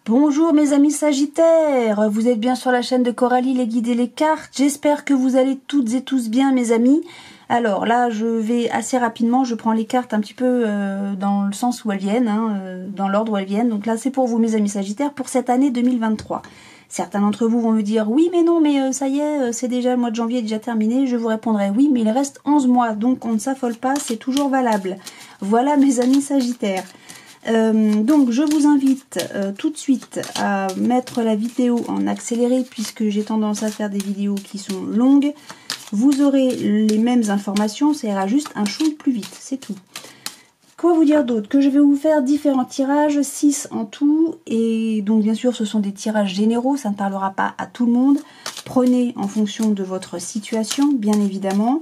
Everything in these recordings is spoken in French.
Bonjour mes amis Sagittaires, vous êtes bien sur la chaîne de Coralie, les guides et les cartes. J'espère que vous allez toutes et tous bien mes amis. Alors là je vais assez rapidement, je prends les cartes un petit peu dans le sens où elles viennent, dans l'ordre où elles viennent. Donc là c'est pour vous mes amis Sagittaires pour cette année 2023. Certains d'entre vous vont me dire oui mais non mais ça y est, c'est déjà le mois de janvier est déjà terminé. Je vous répondrai oui mais il reste 11 mois donc on ne s'affole pas, c'est toujours valable. Voilà mes amis Sagittaires. Donc je vous invite tout de suite à mettre la vidéo en accéléré puisque j'ai tendance à faire des vidéos qui sont longues. Vous aurez les mêmes informations, ça ira juste un chou plus vite, c'est tout. Quoi vous dire d'autre? Que je vais vous faire différents tirages, 6 en tout, et donc bien sûr ce sont des tirages généraux, ça ne parlera pas à tout le monde. Prenez en fonction de votre situation, bien évidemment.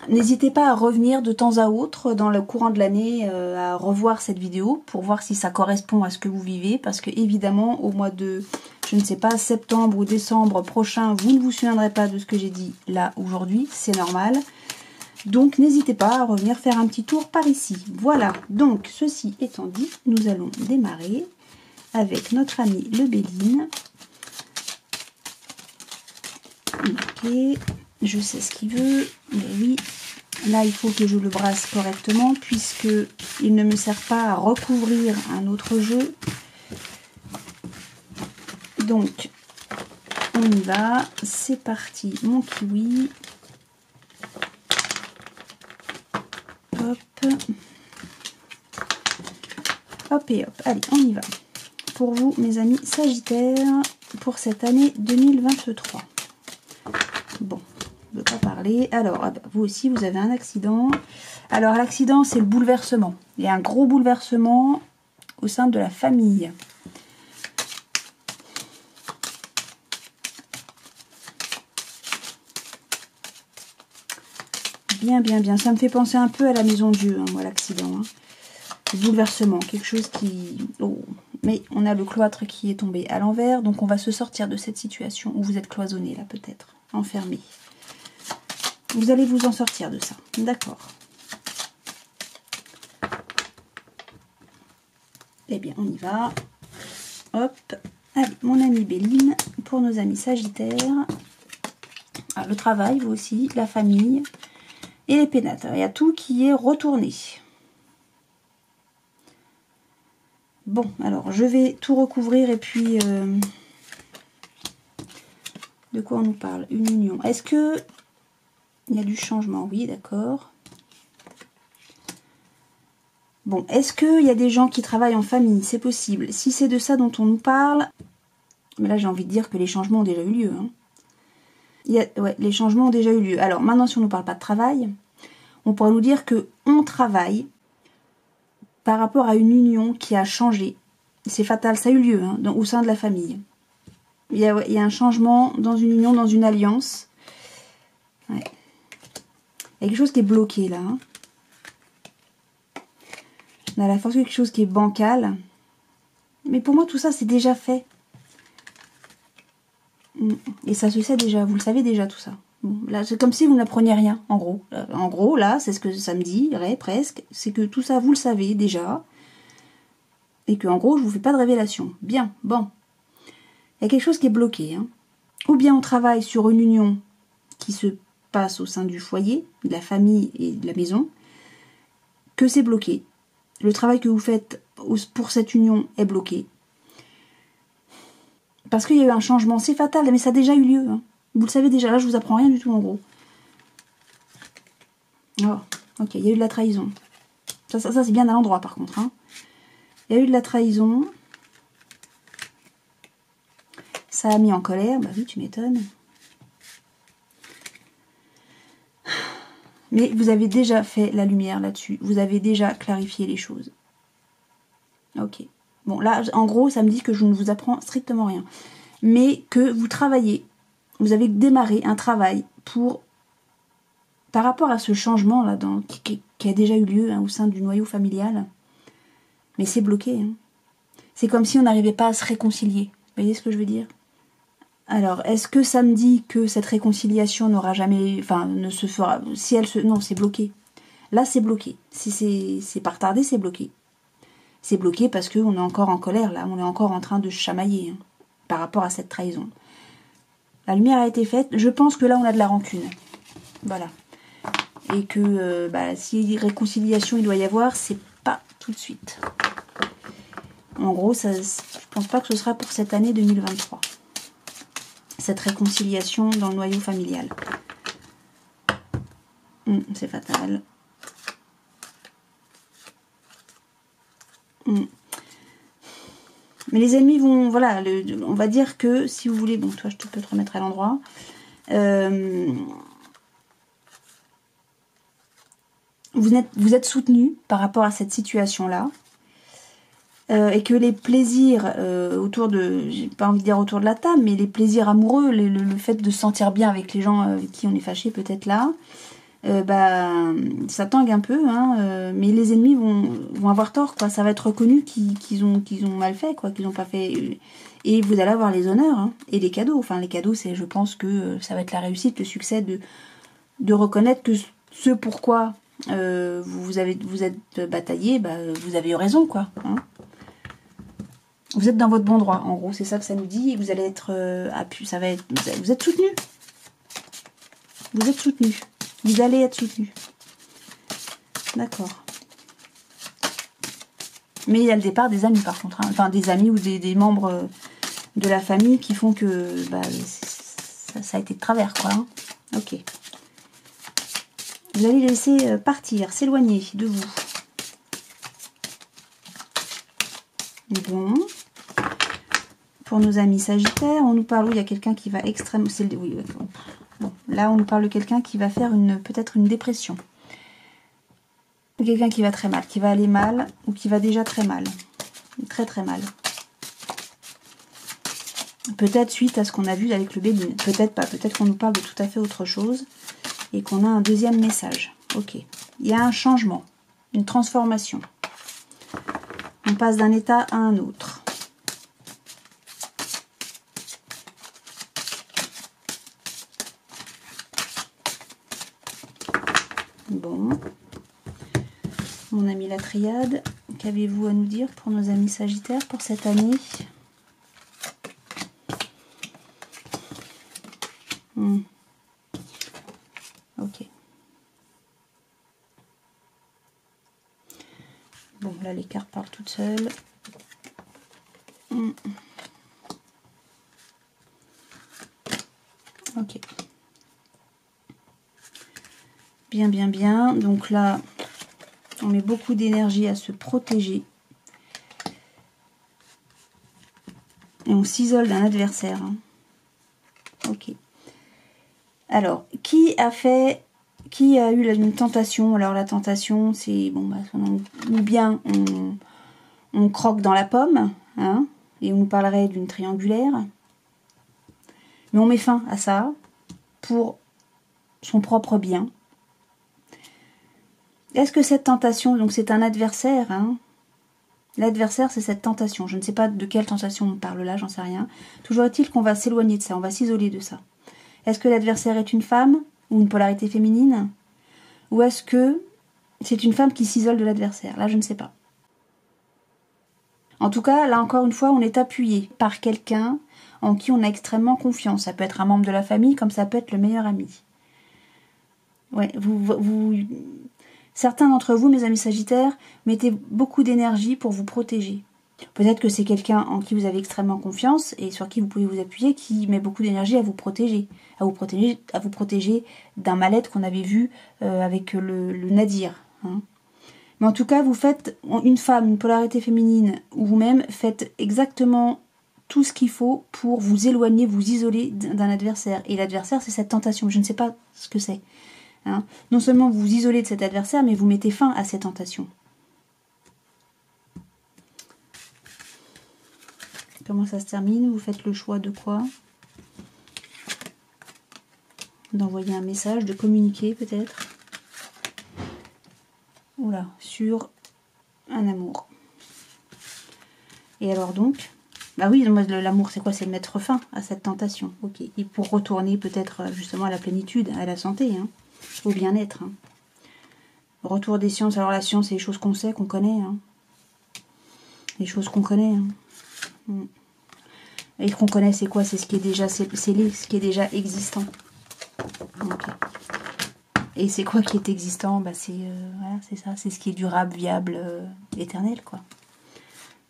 N'hésitez pas à revenir de temps à autre dans le courant de l'année à revoir cette vidéo pour voir si ça correspond à ce que vous vivez, parce que évidemment au mois de, je ne sais pas, septembre ou décembre prochain, vous ne vous souviendrez pas de ce que j'ai dit là aujourd'hui, c'est normal. Donc n'hésitez pas à revenir faire un petit tour par ici. Voilà, donc ceci étant dit, nous allons démarrer avec notre ami le Béline. Ok, je sais ce qu'il veut, mais oui, là il faut que je le brasse correctement puisque il ne me sert pas à recouvrir un autre jeu. Donc on y va, c'est parti mon kiwi. Hop, hop et hop, allez on y va. Pour vous mes amis Sagittaires, pour cette année 2023. Bon, je ne veux pas parler. Alors, vous aussi, vous avez un accident. Alors, l'accident, c'est le bouleversement. Il y a un gros bouleversement au sein de la famille. Bien, bien, bien. Ça me fait penser un peu à la maison de Dieu, hein, moi, l'accident. Hein. Le bouleversement, quelque chose qui... Oh. Mais on a le cloître qui est tombé à l'envers, donc on va se sortir de cette situation où vous êtes cloisonné, là, peut-être, enfermé. Vous allez vous en sortir de ça, d'accord. Eh bien, on y va. Hop. Allez, mon ami Béline, pour nos amis Sagittaires. Ah, le travail, vous aussi, la famille et les pénates. Il y a tout qui est retourné. Bon, alors, je vais tout recouvrir et puis... de quoi on nous parle? Une union. Est-ce que... il y a du changement? Oui, d'accord. Bon, est-ce qu'il y a des gens qui travaillent en famille? C'est possible. Si c'est de ça dont on nous parle... mais là, j'ai envie de dire que les changements ont déjà eu lieu. Hein. Ouais, les changements ont déjà eu lieu. Alors, maintenant, si on ne nous parle pas de travail, on pourrait nous dire qu'on travaille par rapport à une union qui a changé. C'est fatal, ça a eu lieu hein, au sein de la famille. Il y a un changement dans une union, dans une alliance. Ouais. Il y a quelque chose qui est bloqué là. Hein. On a la force de quelque chose qui est bancal. Mais pour moi, tout ça, c'est déjà fait. Et ça se sait déjà, vous le savez déjà tout ça. Bon, là, c'est comme si vous n'appreniez rien, en gros. En gros, là, c'est ce que ça me dit, presque. C'est que tout ça, vous le savez déjà. Et que, en gros, je vous fais pas de révélation. Bien, bon. Il y a quelque chose qui est bloqué. Hein. Ou bien on travaille sur une union qui se passe au sein du foyer, de la famille et de la maison, que c'est bloqué. Le travail que vous faites pour cette union est bloqué. Parce qu'il y a eu un changement, c'est fatal, mais ça a déjà eu lieu. Hein. Vous le savez déjà, là je vous apprends rien du tout en gros. Oh, ok, il y a eu de la trahison. Ça c'est bien à l'endroit par contre. Hein. Il y a eu de la trahison. Ça a mis en colère, bah oui, tu m'étonnes. Mais vous avez déjà fait la lumière là-dessus. Vous avez déjà clarifié les choses. Ok. Bon, là, en gros, ça me dit que je ne vous apprends strictement rien. Mais que vous travaillez. Vous avez démarré un travail pour... par rapport à ce changement-là qui a déjà eu lieu hein, au sein du noyau familial. Mais c'est bloqué. Hein. C'est comme si on n'arrivait pas à se réconcilier. Vous voyez ce que je veux dire? Alors, est-ce que ça me dit que cette réconciliation n'aura jamais... enfin, ne se fera... si elle se... non, c'est bloqué. Là, c'est bloqué. Si c'est pas retardé, c'est bloqué. C'est bloqué parce qu'on est encore en colère, là. On est encore en train de chamailler, hein, par rapport à cette trahison. La lumière a été faite. Je pense que là, on a de la rancune. Voilà. Et que si réconciliation il doit y avoir, c'est pas tout de suite. En gros, je pense pas que ce sera pour cette année 2023. Cette réconciliation dans le noyau familial. C'est fatal. Mais les ennemis vont, voilà, on va dire que si vous voulez, bon, toi je peux te remettre à l'endroit. Vous êtes soutenu par rapport à cette situation-là. Et que les plaisirs autour de, j'ai pas envie de dire autour de la table, mais les plaisirs amoureux, le fait de se sentir bien avec les gens avec qui on est fâché peut-être là, ça tangue un peu, hein, mais les ennemis vont avoir tort, quoi. Ça va être reconnu qu'ils ont mal fait, quoi, qu'ils n'ont pas fait. Et vous allez avoir les honneurs, hein, et les cadeaux. Enfin, les cadeaux, c'est, je pense que ça va être la réussite, le succès de reconnaître que ce pourquoi vous êtes bataillé, vous avez eu raison, quoi. Hein. Vous êtes dans votre bon droit, en gros, c'est ça que ça nous dit. Et vous allez être vous êtes soutenu. Vous êtes soutenu. Vous allez être soutenu. D'accord. Mais il y a le départ des amis, par contre. Hein. Enfin, des amis ou des membres de la famille qui font que ça a été de travers, quoi. Hein. Ok. Vous allez laisser partir, s'éloigner de vous. Bon. Pour nos amis Sagittaires, on nous parle où il y a quelqu'un qui va extrêmement... Oui, bon, là, on nous parle de quelqu'un qui va faire peut-être une dépression. Quelqu'un qui va très mal, qui va aller mal, ou qui va déjà très mal. Très très mal. Peut-être suite à ce qu'on a vu avec le Béline. Peut-être pas, peut-être qu'on nous parle de tout à fait autre chose. Et qu'on a un deuxième message. Ok. Il y a un changement, une transformation. On passe d'un état à un autre. Bon. On a mis la triade. Qu'avez-vous à nous dire pour nos amis Sagittaires pour cette année? Ok. Bon, là, les cartes parlent toutes seules. Ok. Bien, bien, bien. Donc là, on met beaucoup d'énergie à se protéger. Et on s'isole d'un adversaire. Hein. Ok. Alors, qui a eu une tentation? Alors, la tentation, c'est, bon, ou bien on croque dans la pomme, hein, et on nous parlerait d'une triangulaire. Mais on met fin à ça pour son propre bien. Est-ce que cette tentation, donc c'est un adversaire, hein, l'adversaire c'est cette tentation, je ne sais pas de quelle tentation on parle là, j'en sais rien. Toujours est-il qu'on va s'éloigner de ça, on va s'isoler de ça. Est-ce que l'adversaire est une femme ou une polarité féminine? Ou est-ce que c'est une femme qui s'isole de l'adversaire? Là je ne sais pas. En tout cas, là encore une fois, on est appuyé par quelqu'un en qui on a extrêmement confiance. Ça peut être un membre de la famille comme ça peut être le meilleur ami. Ouais, certains d'entre vous, mes amis Sagittaires, mettez beaucoup d'énergie pour vous protéger. Peut-être que c'est quelqu'un en qui vous avez extrêmement confiance et sur qui vous pouvez vous appuyer, qui met beaucoup d'énergie à vous protéger. À vous protéger d'un mal-être qu'on avait vu avec le Nadir. Hein. Mais en tout cas, vous faites une femme, une polarité féminine, ou vous-même faites exactement tout ce qu'il faut pour vous éloigner, vous isoler d'un adversaire. Et l'adversaire, c'est cette tentation. Je ne sais pas ce que c'est. Hein. Non seulement vous vous isolez de cet adversaire, mais vous mettez fin à cette tentation. Comment ça se termine? Vous faites le choix de quoi? D'envoyer un message, de communiquer peut-être. Oula, sur un amour. Et alors donc, bah oui, l'amour c'est quoi? C'est de mettre fin à cette tentation. Ok. Et pour retourner peut-être justement à la plénitude, à la santé, hein, au bien-être. Hein. Retour des sciences. Alors la science, c'est les choses qu'on sait, qu'on connaît. Hein. des choses qu'on connaît. Hein. Et qu'on connaît, c'est quoi? C'est ce qui est déjà scellé, ce qui est déjà existant. Okay. Et c'est quoi qui est existant? Bah c'est voilà, c'est ça, c'est ce qui est durable, viable, éternel, quoi.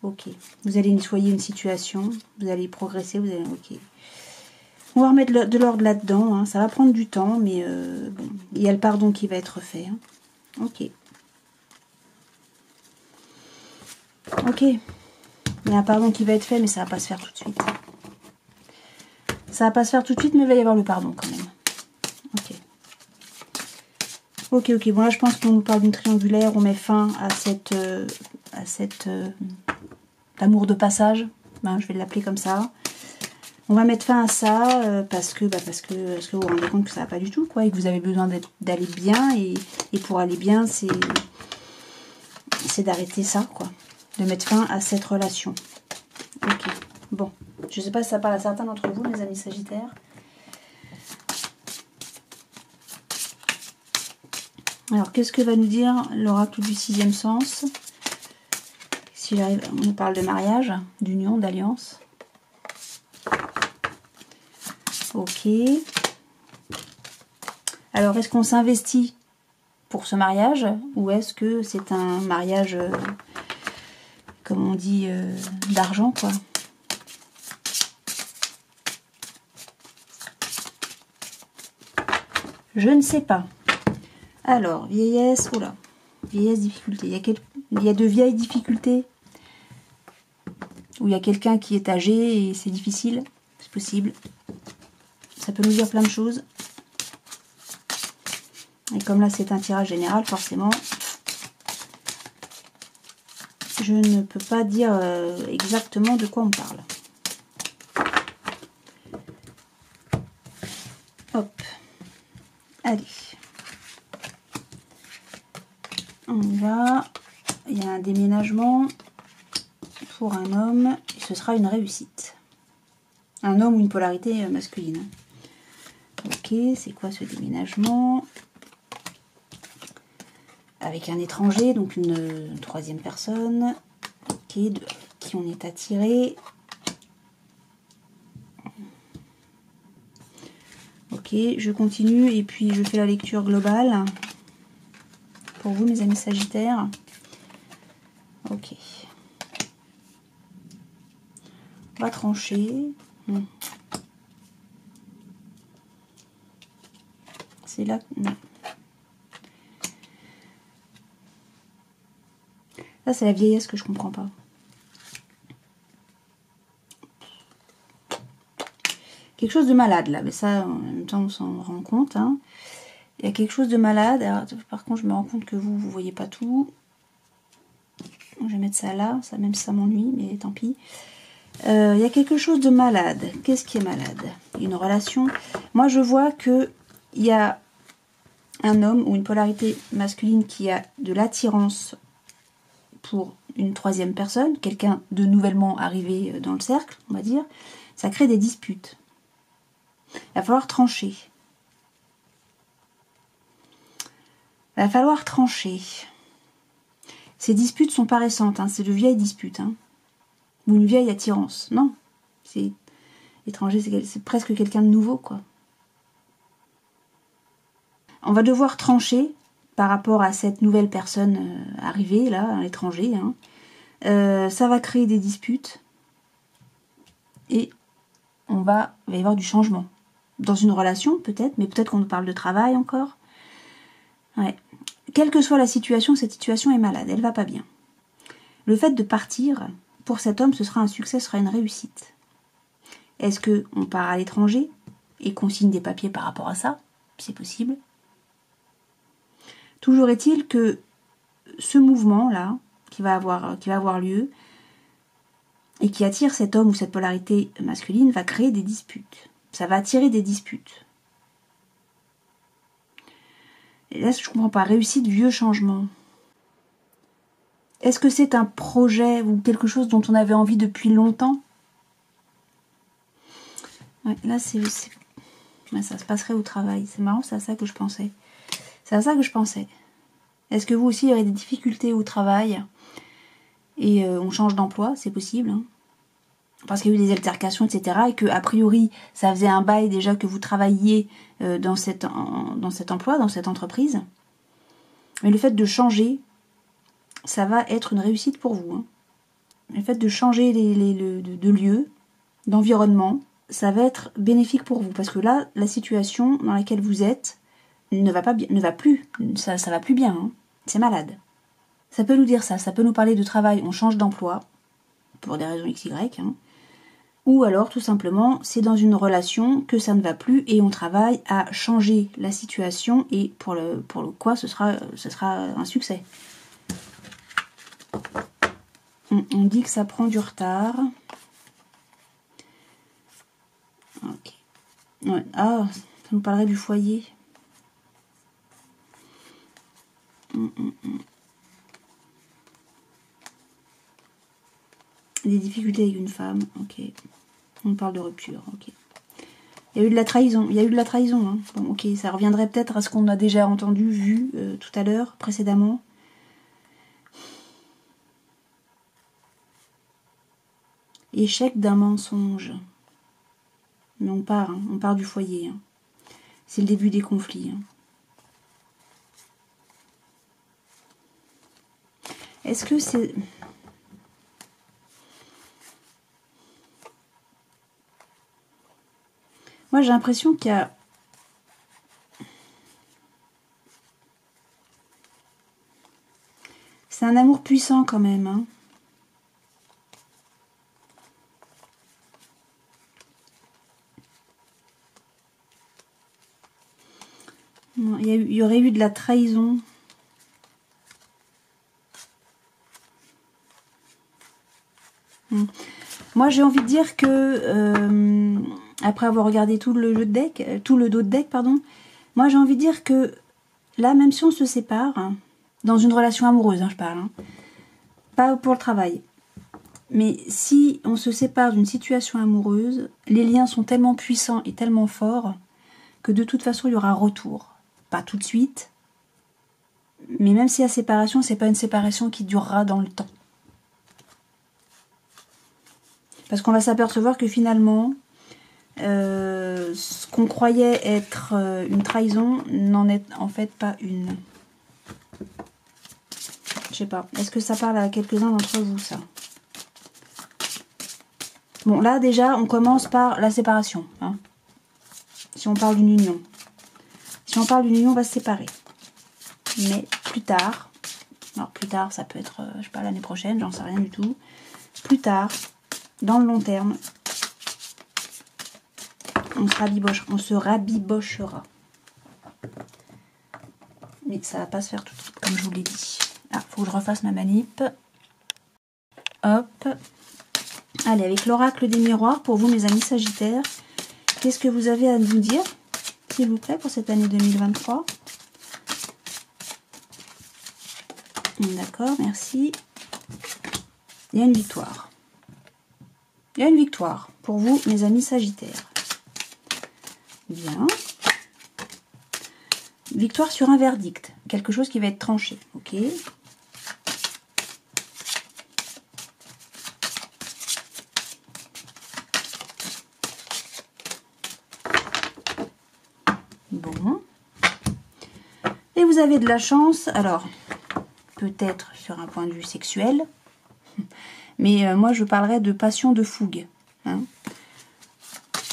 Ok. Vous allez nettoyer une situation, vous allez progresser, vous allez. Ok. On va remettre de l'ordre là-dedans. Hein. Ça va prendre du temps, mais bon, il y a le pardon qui va être fait. Hein. Ok. Ok. Il y a un pardon qui va être fait, mais ça va pas se faire tout de suite. Ça va pas se faire tout de suite, mais il va y avoir le pardon quand même. Ok. Ok, ok. Bon, là, je pense qu'on nous parle d'une triangulaire. On met fin à cette amour de passage. Ben, je vais l'appeler comme ça. On va mettre fin à ça parce que vous vous rendez compte que ça va pas du tout, quoi, et que vous avez besoin d'aller bien. Et pour aller bien, c'est d'arrêter ça, quoi. De mettre fin à cette relation. Ok. Bon. Je sais pas si ça parle à certains d'entre vous, mes amis Sagittaires. Alors, qu'est-ce que va nous dire l'oracle du 6e sens? Si j'arrive, on nous parle de mariage, d'union, d'alliance. Ok. Alors, est-ce qu'on s'investit pour ce mariage? Ou est-ce que c'est un mariage, comme on dit, d'argent, quoi? Je ne sais pas. Alors, vieillesse, oula, vieillesse, difficulté. Il y a de vieilles difficultés. Où il y a quelqu'un qui est âgé et c'est difficile. C'est possible. Ça peut nous dire plein de choses. Et comme là, c'est un tirage général, forcément, je ne peux pas dire exactement de quoi on parle. Hop. Allez. On y va. Il y a un déménagement pour un homme. Et ce sera une réussite. Un homme ou une polarité masculine. Ok, c'est quoi ce déménagement? Avec un étranger, donc une troisième personne. Ok, de qui on est attiré. Ok, je continue et puis je fais la lecture globale. Pour vous, mes amis Sagittaires. Ok. On va trancher. C'est là... Non. Ça, c'est la vieillesse que je comprends pas. Quelque chose de malade, là. Mais ça, en même temps, on s'en rend compte. Hein. Il y a quelque chose de malade. Alors, par contre, je me rends compte que vous ne voyez pas tout. Je vais mettre ça là. Ça, même si ça m'ennuie, mais tant pis. Il y a quelque chose de malade. Qu'est-ce qui est malade? Une relation. Moi, je vois que il y a un homme ou une polarité masculine qui a de l'attirance pour une troisième personne, quelqu'un de nouvellement arrivé dans le cercle, on va dire. Ça crée des disputes. Il va falloir trancher. Il va falloir trancher. Ces disputes sont pas récentes, hein, c'est de vieilles disputes. Hein. Ou une vieille attirance. Non, c'est étranger, c'est presque quelqu'un de nouveau, quoi. On va devoir trancher par rapport à cette nouvelle personne arrivée, là, à l'étranger. Hein. Ça va créer des disputes. Et il va y avoir du changement. Dans une relation, peut-être, mais peut-être qu'on nous parle de travail encore. Ouais. Quelle que soit la situation, cette situation est malade, elle va pas bien. Le fait de partir, pour cet homme, ce sera un succès, ce sera une réussite. Est-ce qu'on part à l'étranger et qu'on signe des papiers par rapport à ça? C'est possible. Toujours est-il que ce mouvement-là, qui va avoir lieu, et qui attire cet homme ou cette polarité masculine, va créer des disputes. Ça va attirer des disputes. Et là, je ne comprends pas. Réussite, vieux changement. Est-ce que c'est un projet ou quelque chose dont on avait envie depuis longtemps? Ouais, là, ouais, ça se passerait au travail. C'est marrant, c'est à ça que je pensais. C'est à ça que je pensais. Est-ce que vous aussi, il y aurait des difficultés au travail? et on change d'emploi, c'est possible, hein. Parce qu'il y a eu des altercations, etc. Et que a priori, ça faisait un bail déjà que vous travailliez dans cet emploi, dans cette entreprise. Mais le fait de changer, ça va être une réussite pour vous, hein. Le fait de changer de lieu, d'environnement, ça va être bénéfique pour vous. Parce que là, la situation dans laquelle vous êtes ne va plus. Ça va plus bien, hein. C'est malade. Ça peut nous dire ça peut nous parler de travail, on change d'emploi, pour des raisons XY, hein. Ou alors, tout simplement, c'est dans une relation que ça ne va plus et on travaille à changer la situation et pour le quoi ce sera un succès. On dit que ça prend du retard. Ok. Ouais. Ah, ça nous parlerait du foyer. Des difficultés avec une femme, ok. On parle de rupture, ok. Il y a eu de la trahison, hein. Bon, ok, ça reviendrait peut-être à ce qu'on a déjà entendu, vu tout à l'heure, précédemment. Échec d'un mensonge. Mais on part du foyer, hein. C'est le début des conflits, hein. Est-ce que c'est... Moi, j'ai l'impression qu'il y a... C'est un amour puissant quand même, hein. Il y aurait eu de la trahison. Moi, j'ai envie de dire que, après avoir regardé tout le jeu de deck, tout le dos de deck, pardon, moi, j'ai envie de dire que, là, même si on se sépare, hein, dans une relation amoureuse, hein, je parle, hein, pas pour le travail, mais si on se sépare d'une situation amoureuse, les liens sont tellement puissants et tellement forts que de toute façon, il y aura un retour. Pas tout de suite, mais même si la séparation, c'est pas une séparation qui durera dans le temps. Parce qu'on va s'apercevoir que finalement, ce qu'on croyait être une trahison n'en est en fait pas une. Je sais pas. Est-ce que ça parle à quelques-uns d'entre vous, ça? Bon, là, déjà, on commence par la séparation, hein. Si on parle d'une union. Si on parle d'une union, on va se séparer. Mais plus tard, alors plus tard, ça peut être, je sais pas, l'année prochaine, j'en sais rien du tout. Plus tard, dans le long terme, on se rabibochera. Mais ça va pas se faire tout de suite, comme je vous l'ai dit. Ah, faut que je refasse ma manip. Hop. Allez, avec l'oracle des miroirs, pour vous, mes amis Sagittaires, qu'est-ce que vous avez à nous dire, s'il vous plaît, pour cette année 2023? D'accord, merci. Il y a une victoire. Il y a une victoire pour vous, mes amis Sagittaires. Bien. Victoire sur un verdict. Quelque chose qui va être tranché. Ok. Bon. Et vous avez de la chance. Alors, peut-être sur un point de vue sexuel. Mais moi, je parlerais de passion de fougue. Hein.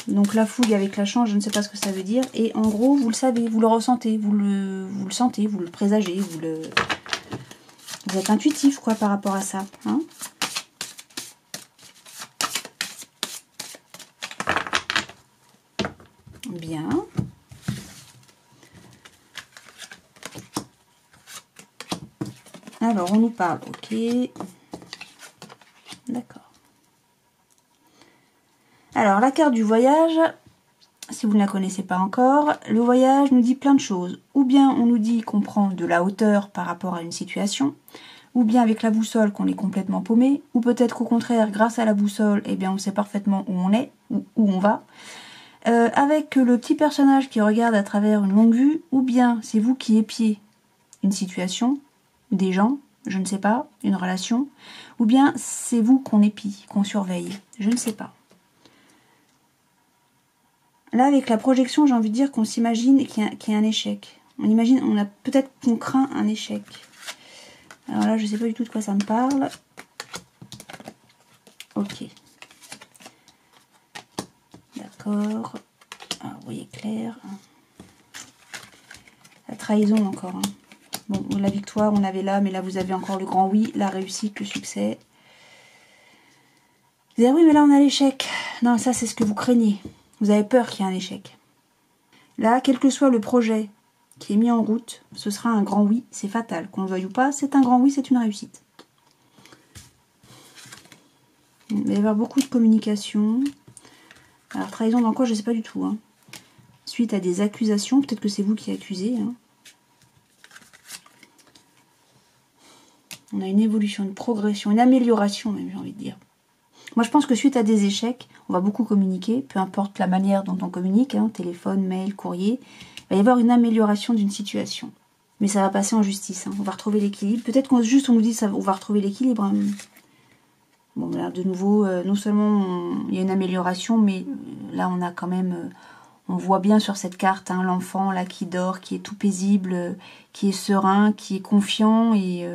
Donc la fougue avec la chance, je ne sais pas ce que ça veut dire. Et en gros, vous le savez, vous le ressentez, vous le sentez, vous le présagez, vous êtes intuitif, quoi, par rapport à ça. Hein. Bien. Alors, on nous parle, ok. D'accord. Alors, la carte du voyage, si vous ne la connaissez pas encore, le voyage nous dit plein de choses. Ou bien on nous dit qu'on prend de la hauteur par rapport à une situation, ou bien avec la boussole qu'on est complètement paumé, ou peut-être qu'au contraire, grâce à la boussole, eh bien on sait parfaitement où on est, où on va. Avec le petit personnage qui regarde à travers une longue vue, ou bien c'est vous qui épiez une situation, des gens, je ne sais pas, une relation, ou bien c'est vous qu'on épie, qu'on surveille, je ne sais pas. Là, avec la projection, j'ai envie de dire qu'on s'imagine qu'il y a un échec. On imagine, on a peut-être qu'on craint un échec. Alors là, je ne sais pas du tout de quoi ça me parle. Ok. D'accord. Ah, vous voyez clair. La trahison encore. Hein. Bon, la victoire, on avait là, mais là, vous avez encore le grand oui, la réussite, le succès. Vous allez dire, oui, mais là, on a l'échec. Non, ça, c'est ce que vous craignez. Vous avez peur qu'il y ait un échec. Là, quel que soit le projet qui est mis en route, ce sera un grand oui. C'est fatal. Qu'on le veuille ou pas, c'est un grand oui, c'est une réussite. Il va y avoir beaucoup de communication. Alors, trahison dans quoi, je ne sais pas du tout. Hein. Suite à des accusations, peut-être que c'est vous qui accusez. Hein. On a une évolution, une progression, une amélioration même, j'ai envie de dire. Moi, je pense que suite à des échecs, on va beaucoup communiquer, peu importe la manière dont on communique, hein, téléphone, mail, courrier, il va y avoir une amélioration d'une situation. Mais ça va passer en justice, hein. On va retrouver l'équilibre. Peut-être qu'on juste on nous dit ça, on va retrouver l'équilibre. Hein. Bon, là, de nouveau, non seulement il y a une amélioration, mais là, on a quand même... on voit bien sur cette carte hein, l'enfant là qui dort, qui est tout paisible, qui est serein, qui est confiant et...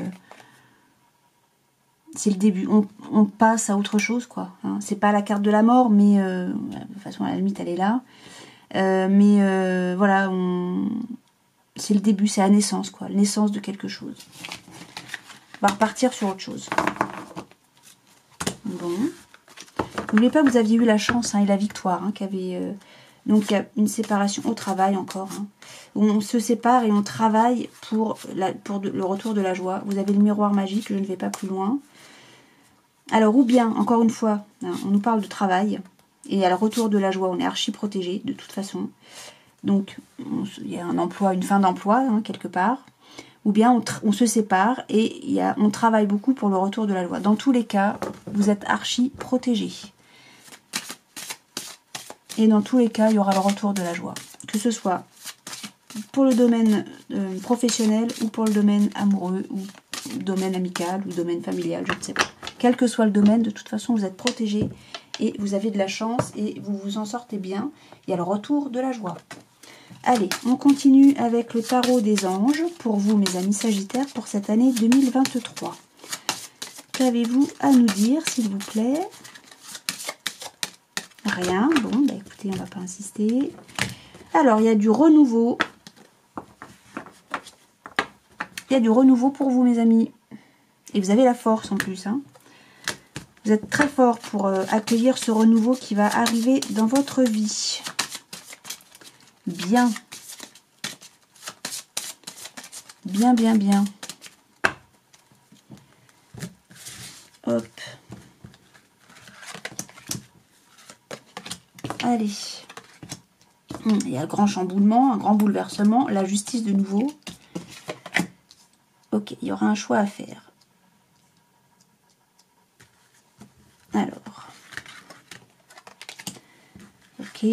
c'est le début, on passe à autre chose, quoi. Hein. C'est pas la carte de la mort, mais de toute façon, à la limite, elle est là. Voilà, c'est le début, c'est la naissance, quoi. La naissance de quelque chose. On va repartir sur autre chose. Bon. N'oubliez pas que vous aviez eu la chance hein, et la victoire, hein, qu'avait... donc, il y a une séparation au travail encore. Hein, où on se sépare et on travaille pour le retour de la joie. Vous avez le miroir magique, je ne vais pas plus loin. Alors, ou bien, encore une fois, hein, on nous parle de travail, et à le retour de la joie, on est archi protégé, de toute façon. Donc, il y a un emploi, une fin d'emploi, hein, quelque part. Ou bien, on se sépare, et on travaille beaucoup pour le retour de la joie. Dans tous les cas, vous êtes archi protégé. Et dans tous les cas, il y aura le retour de la joie. Que ce soit pour le domaine professionnel, ou pour le domaine amoureux, ou domaine amical, ou domaine familial, je ne sais pas. Quel que soit le domaine, de toute façon, vous êtes protégé et vous avez de la chance et vous vous en sortez bien. Il y a le retour de la joie. Allez, on continue avec le tarot des anges pour vous, mes amis Sagittaires, pour cette année 2023. Qu'avez-vous à nous dire, s'il vous plaît? Rien. Bon, bah écoutez, on ne va pas insister. Alors, il y a du renouveau. Il y a du renouveau pour vous, mes amis. Et vous avez la force en plus, hein. Vous êtes très fort pour accueillir ce renouveau qui va arriver dans votre vie. Bien. Bien, bien, bien. Hop. Allez. Il y a un grand chamboulement, un grand bouleversement. La justice de nouveau. Ok, il y aura un choix à faire. Alors, ok,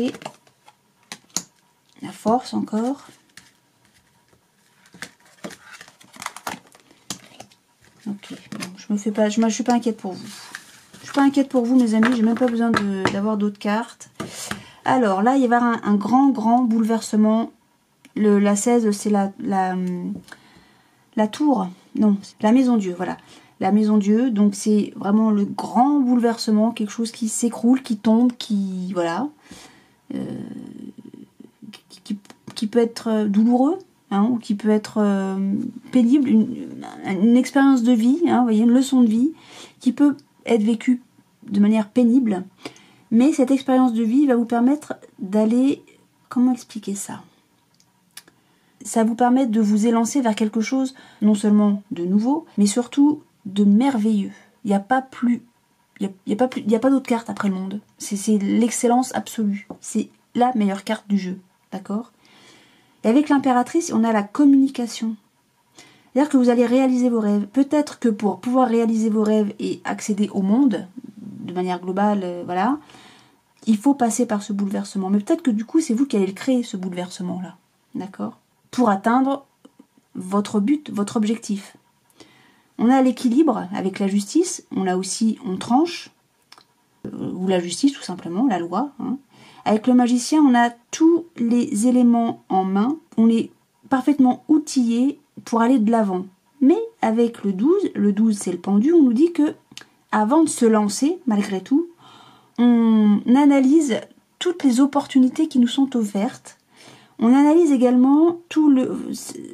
la force encore. Ok, bon, je suis pas inquiète pour vous. Je suis pas inquiète pour vous, mes amis. J'ai même pas besoin d'avoir d'autres cartes. Alors là, il va y avoir un grand bouleversement. La 16, c'est la tour. Non, la maison Dieu, voilà. La maison Dieu, donc c'est vraiment le grand bouleversement, quelque chose qui s'écroule, qui tombe, qui voilà, qui peut être douloureux, hein, ou qui peut être pénible, une expérience de vie, hein, vous voyez, une leçon de vie, qui peut être vécue de manière pénible, mais cette expérience de vie va vous permettre d'aller, comment expliquer ça ? Ça vous permet de vous élancer vers quelque chose, non seulement de nouveau, mais surtout de merveilleux. Il n'y a pas plus, il y a pas d'autre carte après le monde. C'est l'excellence absolue. C'est la meilleure carte du jeu, d'accord? Et avec l'impératrice, on a la communication. C'est-à-dire que vous allez réaliser vos rêves. Peut-être que pour pouvoir réaliser vos rêves et accéder au monde, de manière globale, voilà, il faut passer par ce bouleversement. Mais peut-être que du coup, c'est vous qui allez le créer, ce bouleversement-là, d'accord? Pour atteindre votre but, votre objectif. On a l'équilibre avec la justice, on a aussi on tranche, ou la justice tout simplement, la loi. Hein. Avec le magicien, on a tous les éléments en main, on est parfaitement outillé pour aller de l'avant. Mais avec le 12 c'est le pendu, on nous dit que avant de se lancer, malgré tout, on analyse toutes les opportunités qui nous sont offertes. On analyse également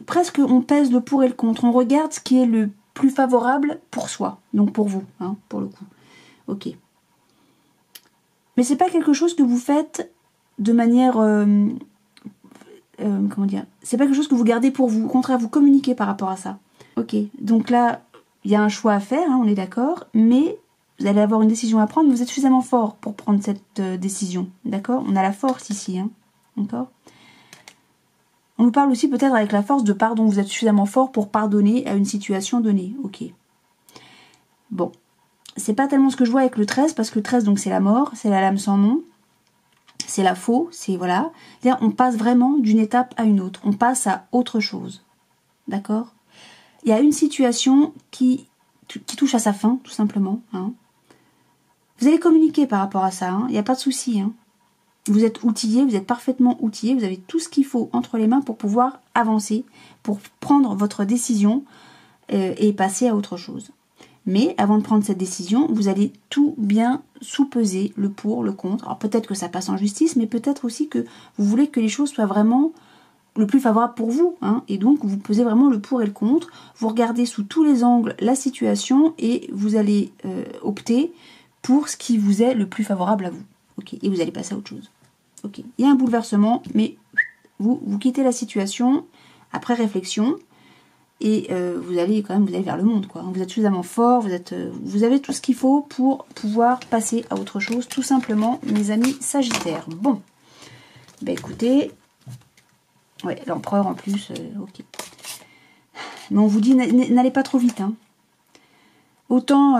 presque on pèse le pour et le contre. On regarde ce qui est le plus favorable pour soi, donc pour vous, hein, pour le coup. Ok. Mais c'est pas quelque chose que vous faites de manière, comment dire, c'est pas quelque chose que vous gardez pour vous. Au contraire, vous communiquez par rapport à ça. Ok. Donc là, il y a un choix à faire, hein, on est d'accord, mais vous allez avoir une décision à prendre. Vous êtes suffisamment fort pour prendre cette décision, d'accord? On a la force ici, hein, d'accord? On nous parle aussi peut-être avec la force de pardon. Vous êtes suffisamment fort pour pardonner à une situation donnée. Ok. Bon. C'est pas tellement ce que je vois avec le 13, parce que le 13, donc c'est la mort, c'est la lame sans nom, c'est la faux, c'est voilà. C'est-à-dire, on passe vraiment d'une étape à une autre. On passe à autre chose. D'accord? Il y a une situation qui touche à sa fin, tout simplement. Hein. Vous allez communiquer par rapport à ça. Hein. Il n'y a pas de souci. Hein. Vous êtes outillé, vous êtes parfaitement outillé, vous avez tout ce qu'il faut entre les mains pour pouvoir avancer, pour prendre votre décision et passer à autre chose. Mais avant de prendre cette décision, vous allez tout bien sous-peser, le pour, le contre. Alors peut-être que ça passe en justice, mais peut-être aussi que vous voulez que les choses soient vraiment le plus favorable pour vous. Hein, et donc vous pesez vraiment le pour et le contre. Vous regardez sous tous les angles la situation et vous allez opter pour ce qui vous est le plus favorable à vous. Okay, et vous allez passer à autre chose. Okay. Il y a un bouleversement, mais vous quittez la situation après réflexion et vous allez vers le monde, quoi. Vous êtes suffisamment fort, vous avez tout ce qu'il faut pour pouvoir passer à autre chose, tout simplement, mes amis Sagittaires. Bon, ben écoutez, ouais, l'empereur en plus, ok. Mais on vous dit, n'allez pas trop vite, hein. Autant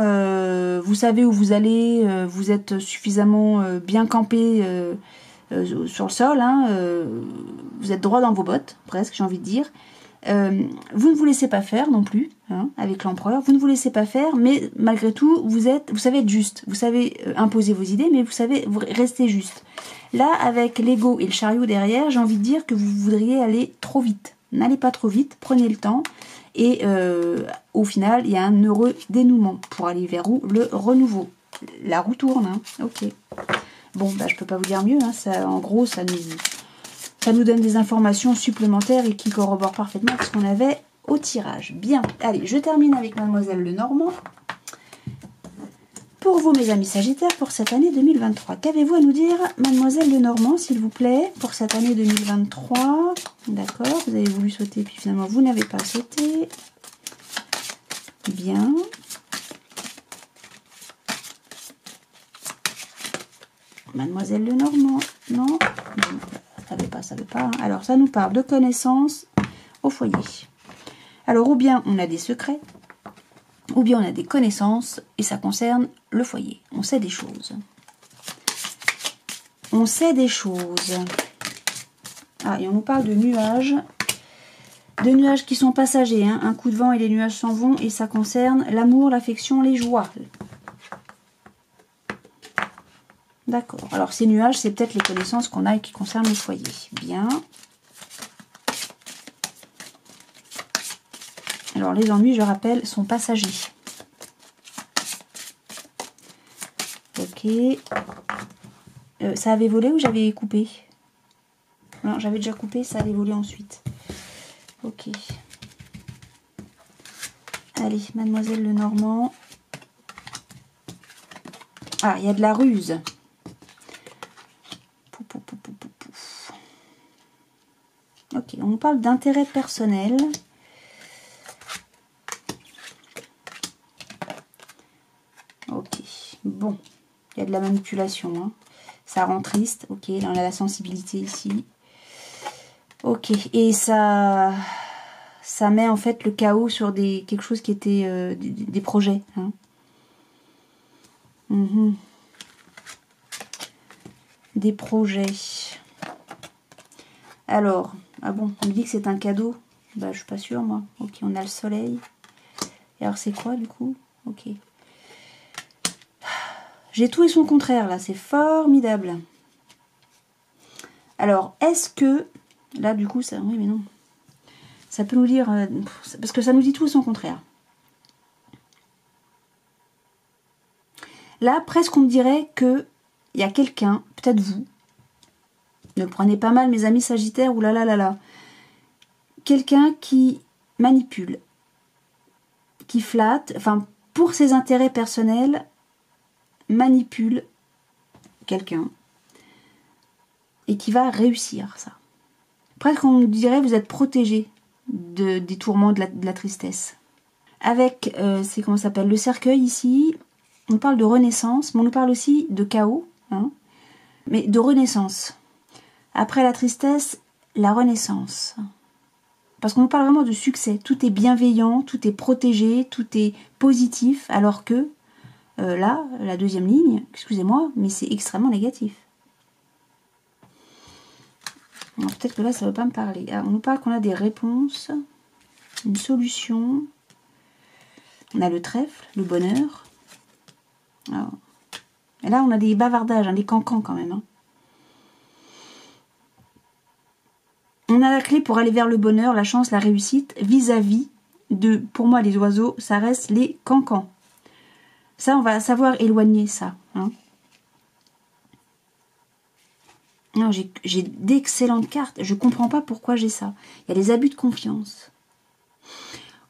vous savez où vous allez, vous êtes suffisamment bien campé sur le sol, hein, vous êtes droit dans vos bottes, presque, j'ai envie de dire. Vous ne vous laissez pas faire non plus, hein, avec l'empereur, vous ne vous laissez pas faire, mais malgré tout, vous savez être juste, vous savez imposer vos idées, mais vous restez juste. Là, avec l'ego et le chariot derrière, j'ai envie de dire que vous voudriez aller trop vite. N'allez pas trop vite, prenez le temps, et au final, il y a un heureux dénouement pour aller vers où? Le renouveau. La roue tourne, hein. Ok. Bon, bah, je peux pas vous dire mieux, hein. Ça, en gros, ça nous donne des informations supplémentaires et qui corroborent parfaitement ce qu'on avait au tirage. Bien, allez, je termine avec Mademoiselle Lenormand. Pour vous, mes amis Sagittaires, pour cette année 2023, qu'avez-vous à nous dire, Mademoiselle Lenormand, s'il vous plaît, pour cette année 2023? D'accord, vous avez voulu sauter, puis finalement, vous n'avez pas sauté. Bien. Mademoiselle Lenormand, non, non. Ça veut pas. Hein. Alors, ça nous parle de connaissances au foyer. Alors, ou bien on a des secrets, ou bien on a des connaissances, et ça concerne le foyer. On sait des choses. On sait des choses. Ah, et on nous parle de nuages. De nuages qui sont passagers. Hein. Un coup de vent et les nuages s'en vont, et ça concerne l'amour, l'affection, les joies. D'accord. Alors, ces nuages, c'est peut-être les connaissances qu'on a et qui concernent le foyer. Bien. Alors, les ennuis, je rappelle, sont passagers. Ok. Ça avait volé ou j'avais coupé? Non, j'avais déjà coupé, ça allait voler ensuite. Ok. Allez, Mademoiselle Lenormand. Ah, il y a de la ruse. Ok, on parle d'intérêt personnel. Ok, bon, il y a de la manipulation, hein. Ça rend triste. Ok, là on a la sensibilité ici. Ok, et ça met en fait le chaos sur quelque chose qui était des projets. Hein. Des projets. Alors, ah bon, on me dit que c'est un cadeau. Bah, je suis pas sûre, moi. Ok, on a le soleil. Et alors c'est quoi du coup? Ok. J'ai tout et son contraire là, c'est formidable. Alors, est-ce que... Là du coup, ça... Oui mais non. Ça peut nous dire... parce que ça nous dit tout et son contraire. Là, presque on me dirait que il y a quelqu'un, peut-être vous, ne prenez pas mal mes amis sagittaires, ou là là là là. Quelqu'un qui manipule, qui flatte, enfin, pour ses intérêts personnels, manipule quelqu'un et qui va réussir ça. Presque on me dirait vous êtes protégé des tourments de la tristesse. Avec, c'est comment ça s'appelle, le cercueil ici, on parle de renaissance, mais on nous parle aussi de chaos, hein, mais de renaissance. Après la tristesse, la renaissance. Parce qu'on nous parle vraiment de succès. Tout est bienveillant, tout est protégé, tout est positif, alors que là, la deuxième ligne, excusez-moi, mais c'est extrêmement négatif. Peut-être que là, ça ne va pas me parler. Alors, on nous parle qu'on a des réponses, une solution. On a le trèfle, le bonheur. Alors, et là, on a des bavardages, hein, des cancans quand même. Hein. On a la clé pour aller vers le bonheur, la chance, la réussite, vis-à-vis de, pour moi, les oiseaux, ça reste les cancans. Ça, on va savoir éloigner ça. Hein. Non, j'ai d'excellentes cartes. Je ne comprends pas pourquoi j'ai ça. Il y a les abus de confiance.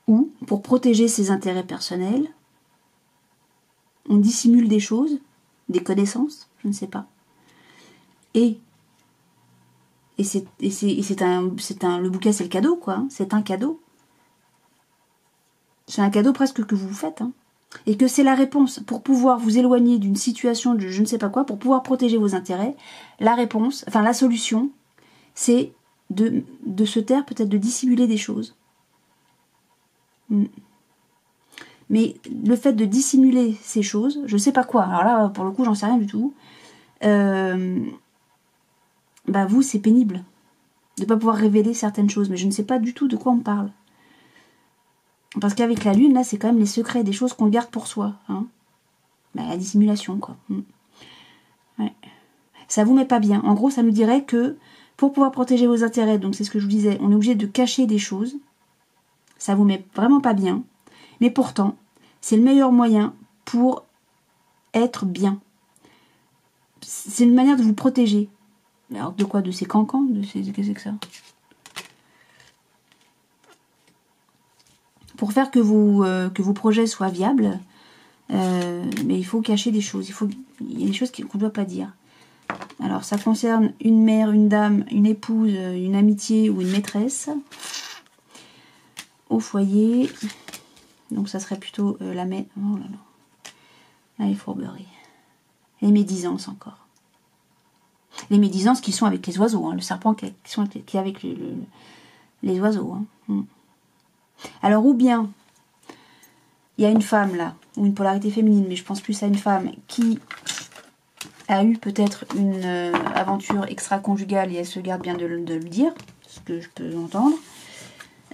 Ou, pour protéger ses intérêts personnels, on dissimule des choses, des connaissances, je ne sais pas. Et le bouquet, c'est le cadeau, quoi. Hein. C'est un cadeau. C'est un cadeau presque que vous vous faites. Hein. Et que c'est la réponse pour pouvoir vous éloigner d'une situation de je ne sais pas quoi, pour pouvoir protéger vos intérêts. La réponse, enfin la solution, c'est de se taire, peut-être de dissimuler des choses. Mais le fait de dissimuler ces choses, je ne sais pas quoi. Alors là, pour le coup, j'en sais rien du tout. Bah vous, c'est pénible de ne pas pouvoir révéler certaines choses. Mais je ne sais pas du tout de quoi on parle. Parce qu'avec la lune, là, c'est quand même les secrets, des choses qu'on garde pour soi. Hein. Bah, la dissimulation, quoi. Ouais. Ça vous met pas bien. En gros, ça nous dirait que pour pouvoir protéger vos intérêts, donc c'est ce que je vous disais, on est obligé de cacher des choses. Ça vous met vraiment pas bien. Mais pourtant, c'est le meilleur moyen pour être bien. C'est une manière de vous protéger. Alors, de quoi? De ces cancans? Qu'est-ce que c'est que ça? Pour faire que vos projets soient viables, mais il faut cacher des choses. Il y a des choses qu'on ne doit pas dire. Alors, ça concerne une mère, une dame, une épouse, une amitié ou une maîtresse. Au foyer. Donc, ça serait plutôt la maîtresse. Oh là là. Là, les fourberies. Les médisances encore. Les médisances qui sont avec les oiseaux. Hein. Le serpent qui est avec les oiseaux. Hein. Alors, ou bien, il y a une femme là, ou une polarité féminine, mais je pense plus à une femme qui a eu peut-être une aventure extra-conjugale et elle se garde bien de le dire, ce que je peux entendre.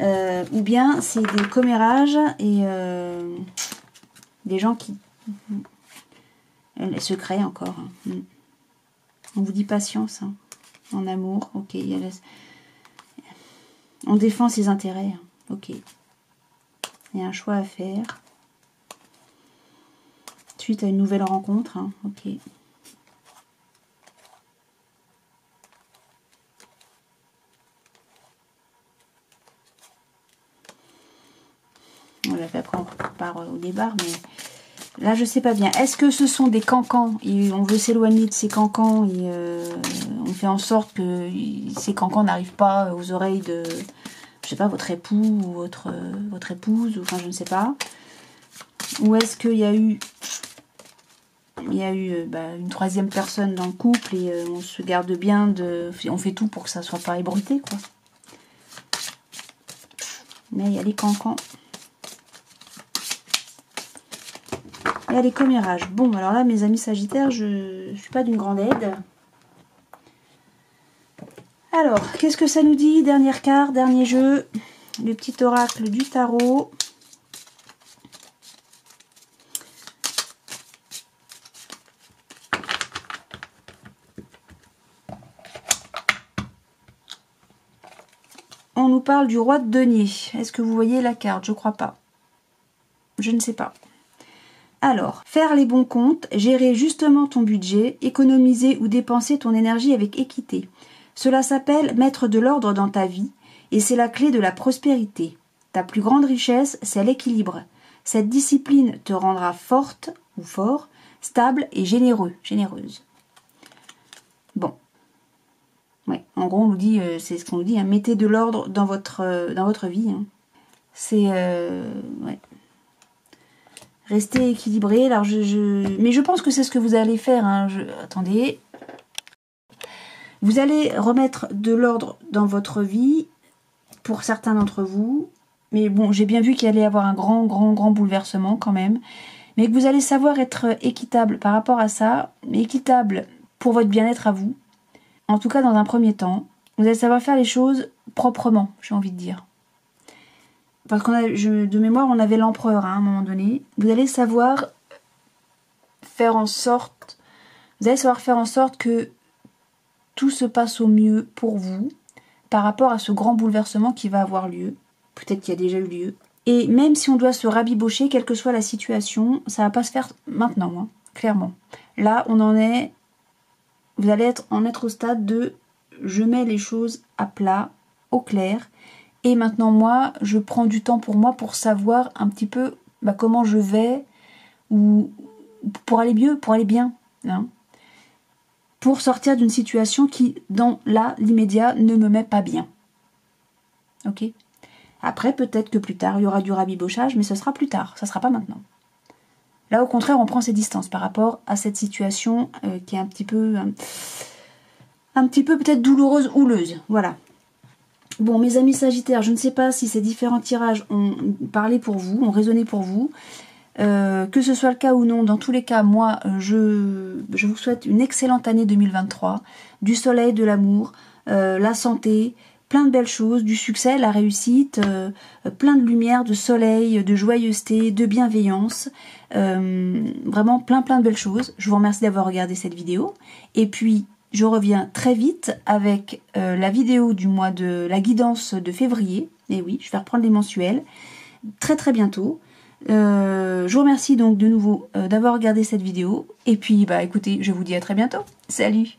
Ou bien c'est des commérages et des gens qui... secrets encore. Hein. On vous dit patience, hein. En amour, ok. On défend ses intérêts, hein. Ok. Il y a un choix à faire. Suite à une nouvelle rencontre, hein. Ok. On l'a fait après, on part au départ, mais là je sais pas bien. Est-ce que ce sont des cancans et on veut s'éloigner de ces cancans et on fait en sorte que ces cancans n'arrivent pas aux oreilles de, je sais pas, votre époux ou votre épouse, ou enfin je ne sais pas. Ou est-ce qu'il y a eu une troisième personne dans le couple et on se garde bien on fait tout pour que ça soit pas ébruité, quoi. Mais il y a les cancans. Il y a les commérages. Bon, alors là, mes amis sagittaires, je ne suis pas d'une grande aide. Alors, qu'est-ce que ça nous dit? Dernière carte, dernier jeu. Le petit oracle du tarot. on nous parle du roi de denier. Est-ce que vous voyez la carte? Je crois pas. Je ne sais pas. Alors, faire les bons comptes, gérer justement ton budget, économiser ou dépenser ton énergie avec équité. Cela s'appelle mettre de l'ordre dans ta vie et c'est la clé de la prospérité. Ta plus grande richesse, c'est l'équilibre. Cette discipline te rendra forte ou fort, stable et généreuse. Bon. Ouais, en gros, on nous dit, c'est ce qu'on nous dit, hein, mettez de l'ordre dans votre vie. Hein. C'est... ouais. Restez équilibré. Alors mais je pense que c'est ce que vous allez faire. Hein. Attendez. Vous allez remettre de l'ordre dans votre vie, pour certains d'entre vous. Mais bon, j'ai bien vu qu'il allait y avoir un grand bouleversement quand même. Mais que vous allez savoir être équitable par rapport à ça. Mais équitable pour votre bien-être à vous. En tout cas, dans un premier temps. Vous allez savoir faire les choses proprement, j'ai envie de dire. Parce de mémoire, on avait l'empereur hein, à un moment donné. Vous allez savoir faire en sorte... Vous allez savoir faire en sorte que tout se passe au mieux pour vous par rapport à ce grand bouleversement qui va avoir lieu. Peut-être qu'il y a déjà eu lieu. Et même si on doit se rabibocher, quelle que soit la situation, ça va pas se faire maintenant, hein, clairement. Là, on en est... Vous allez en être au stade de... Je mets les choses à plat, au clair. Et maintenant, moi, je prends du temps pour moi pour savoir un petit peu comment je vais, ou pour aller mieux, pour aller bien. Hein, pour sortir d'une situation qui, dans l'immédiat, ne me met pas bien. Ok? Après, peut-être que plus tard, il y aura du rabibochage, mais ce sera plus tard, ça ne sera pas maintenant. Là, au contraire, on prend ses distances par rapport à cette situation qui est un petit peu peut-être douloureuse, houleuse. Voilà. Bon, mes amis Sagittaires, je ne sais pas si ces différents tirages ont parlé pour vous, ont résonné pour vous. Que ce soit le cas ou non, dans tous les cas, moi, je vous souhaite une excellente année 2023. Du soleil, de l'amour, la santé, plein de belles choses, du succès, la réussite, plein de lumière, de soleil, de joyeuseté, de bienveillance. Vraiment plein de belles choses. Je vous remercie d'avoir regardé cette vidéo. Et puis... Je reviens très vite avec la vidéo du mois de la guidance de février. Et oui, je vais reprendre les mensuels très bientôt. Je vous remercie donc de nouveau d'avoir regardé cette vidéo. Et puis, écoutez, je vous dis à très bientôt. Salut!